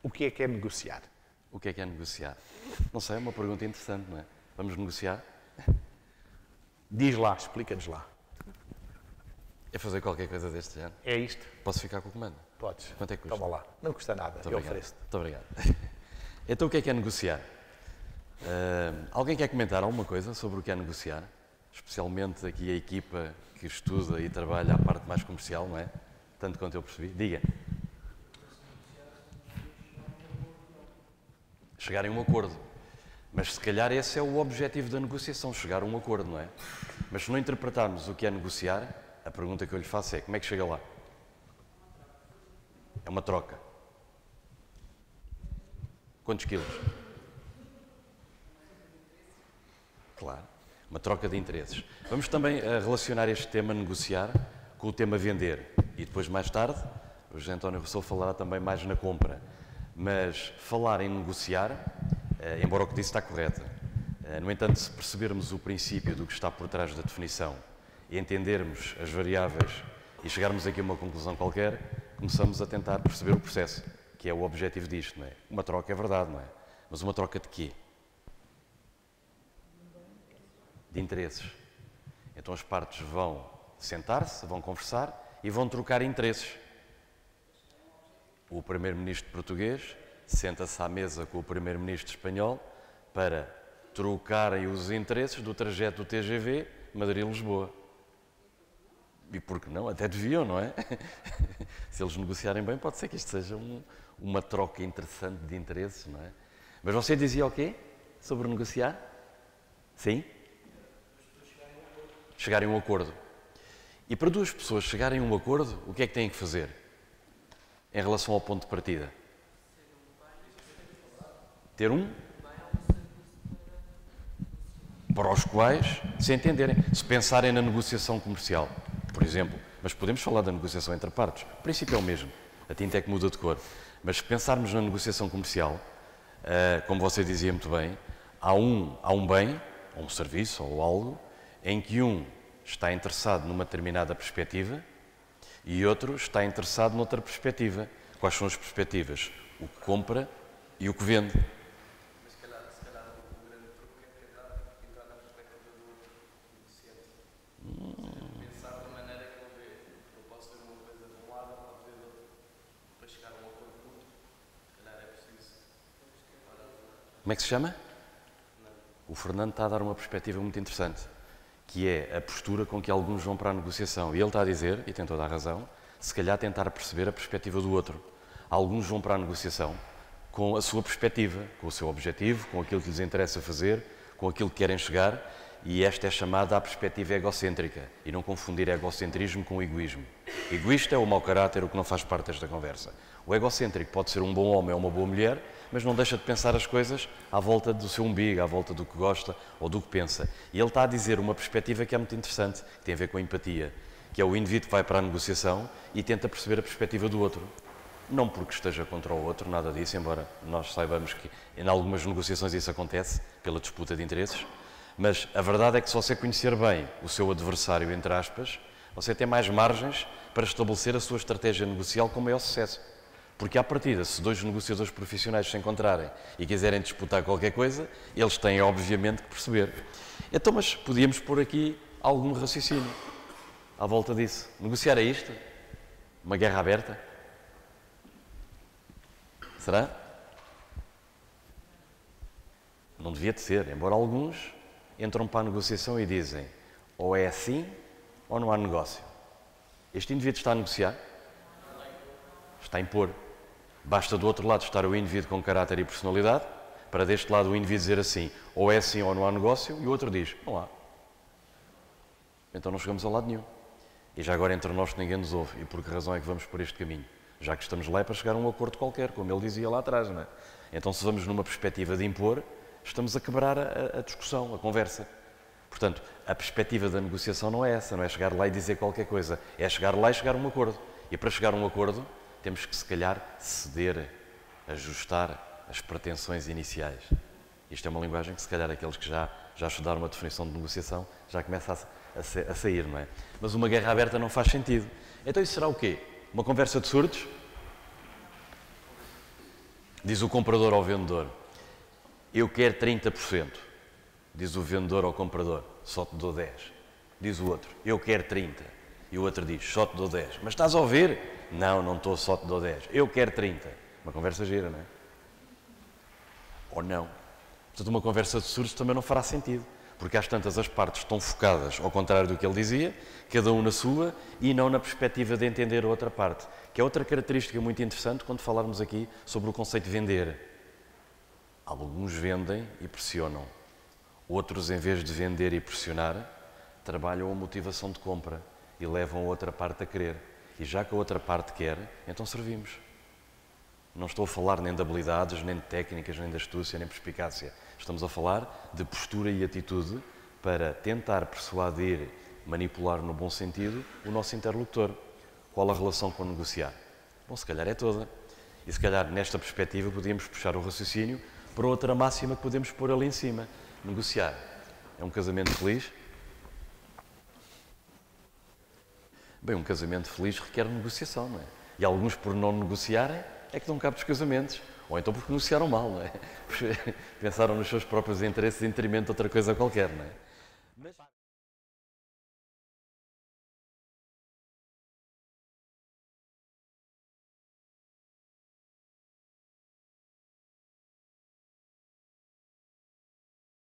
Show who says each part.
Speaker 1: O que é negociar?
Speaker 2: O que é negociar? Não sei, é uma pergunta interessante, não é? Vamos negociar?
Speaker 1: Diz lá, explica-nos lá.
Speaker 2: É fazer qualquer coisa deste género.
Speaker 1: É isto?
Speaker 2: Posso ficar com o comando?
Speaker 1: Podes.
Speaker 2: Quanto é que custa?
Speaker 1: Toma lá. Não custa nada, eu ofereço-te.
Speaker 2: Muito obrigado. Então o que é negociar? Alguém quer comentar alguma coisa sobre o que é negociar? Especialmente aqui a equipa que estuda e trabalha a parte mais comercial, não é? Tanto quanto eu percebi. Diga. Chegarem a um acordo. Mas se calhar esse é o objetivo da negociação, chegar a um acordo, não é? Mas se não interpretarmos o que é negociar, a pergunta que eu lhe faço é: como é que chega lá? É uma troca. Quantos quilos? Claro, uma troca de interesses. Vamos também relacionar este tema negociar com o tema vender. E depois, mais tarde, o José António Rousseau falará também mais na compra. Mas falar em negociar, embora o que disse está correto, no entanto, se percebermos o princípio do que está por trás da definição e entendermos as variáveis e chegarmos aqui a uma conclusão qualquer, começamos a tentar perceber o processo, que é o objetivo disto, não é? Uma troca é verdade, não é? Mas uma troca de quê? De interesses. Então as partes vão sentar-se, vão conversar e vão trocar interesses. O primeiro-ministro português senta-se à mesa com o primeiro-ministro espanhol para trocarem os interesses do trajeto do TGV Madrid-Lisboa. E por que não? Até deviam, não é? Se eles negociarem bem, pode ser que isto seja uma troca interessante de interesses, não é? Mas você dizia o quê sobre negociar? Sim? Chegarem a um acordo. E para duas pessoas chegarem a um acordo, o que é que têm que fazer? Em relação ao ponto de partida? Ter um? Para os quais se entenderem. Se pensarem na negociação comercial, por exemplo, mas podemos falar da negociação entre partes. O princípio é o mesmo. A tinta é que muda de cor. Mas se pensarmos na negociação comercial, como você dizia muito bem, há um bem, ou um serviço, ou algo, em que um está interessado numa determinada perspectiva e outro está interessado noutra perspectiva. Quais são as perspectivas? O que compra e o que vende.
Speaker 3: Mas se calhar o grande truque é entrar na perspectiva do outro negociante. Pensar da maneira que ele vê. Eu posso ver uma coisa de um lado, ele pode ver do outro. Para chegar a um acordo curto, se calhar é preciso.
Speaker 2: Como é que se chama? O Fernando está a dar uma perspectiva muito interessante, que é a postura com que alguns vão para a negociação. E ele está a dizer, e tem toda a razão, se calhar tentar perceber a perspectiva do outro. Alguns vão para a negociação com a sua perspectiva, com o seu objetivo, com aquilo que lhes interessa fazer, com aquilo que querem chegar, e esta é chamada a perspectiva egocêntrica, e não confundir egocentrismo com egoísmo. Egoísta é o mau caráter, o que não faz parte desta conversa. O egocêntrico pode ser um bom homem ou uma boa mulher, mas não deixa de pensar as coisas à volta do seu umbigo, à volta do que gosta ou do que pensa. E ele está a dizer uma perspectiva que é muito interessante, que tem a ver com a empatia, que é o indivíduo que vai para a negociação e tenta perceber a perspectiva do outro. Não porque esteja contra o outro, nada disso, embora nós saibamos que em algumas negociações isso acontece, pela disputa de interesses, mas a verdade é que se você conhecer bem o seu adversário, entre aspas, você tem mais margens para estabelecer a sua estratégia negocial com maior sucesso. Porque, à partida, se dois negociadores profissionais se encontrarem e quiserem disputar qualquer coisa, eles têm, obviamente, que perceber. Então, mas podíamos pôr aqui algum raciocínio à volta disso. Negociar é isto? Uma guerra aberta? Será? Não devia de ser, embora alguns entram para a negociação e dizem ou é assim ou não há negócio. Este indivíduo está a negociar? Está a impor. Basta do outro lado estar o indivíduo com caráter e personalidade, para deste lado o indivíduo dizer assim, ou é assim ou não há negócio, e o outro diz, não há. Então não chegamos a lado nenhum. E já agora entre nós ninguém nos ouve. E por que razão é que vamos por este caminho? Já que estamos lá é para chegar a um acordo qualquer, como ele dizia lá atrás, não é? Então se vamos numa perspectiva de impor, estamos a quebrar a discussão, a conversa. Portanto, a perspectiva da negociação não é essa, não é chegar lá e dizer qualquer coisa, é chegar lá e chegar a um acordo. E para chegar a um acordo, temos que, se calhar, ceder, ajustar as pretensões iniciais. Isto é uma linguagem que, se calhar, aqueles que já estudaram uma definição de negociação já começa a sair, não é? Mas uma guerra aberta não faz sentido. Então isso será o quê? Uma conversa de surdos? Diz o comprador ao vendedor, eu quero 30%. Diz o vendedor ao comprador, só te dou 10. Diz o outro, eu quero 30. E o outro diz, só te dou 10. Mas estás a ouvir? Não, não estou, só te dou 10. Eu quero 30. Uma conversa gira, não é? Ou não. Portanto, uma conversa de surdos também não fará sentido. Porque às tantas as partes estão focadas ao contrário do que ele dizia, cada um na sua, e não na perspectiva de entender a outra parte. Que é outra característica muito interessante quando falarmos aqui sobre o conceito de vender. Alguns vendem e pressionam. Outros, em vez de vender e pressionar, trabalham a motivação de compra e levam a outra parte a querer. E já que a outra parte quer, então servimos. Não estou a falar nem de habilidades, nem de técnicas, nem de astúcia, nem de perspicácia. Estamos a falar de postura e atitude para tentar persuadir, manipular no bom sentido o nosso interlocutor. Qual a relação com negociar? Bom, se calhar é toda. E se calhar nesta perspectiva podíamos puxar o raciocínio para outra máxima que podemos pôr ali em cima. Negociar. É um casamento feliz? Bem, um casamento feliz requer negociação, não é? E alguns, por não negociarem, é que dão cabo dos casamentos. Ou então porque negociaram mal, não é? Pensaram nos seus próprios interesses em detrimento de outra coisa qualquer, não é?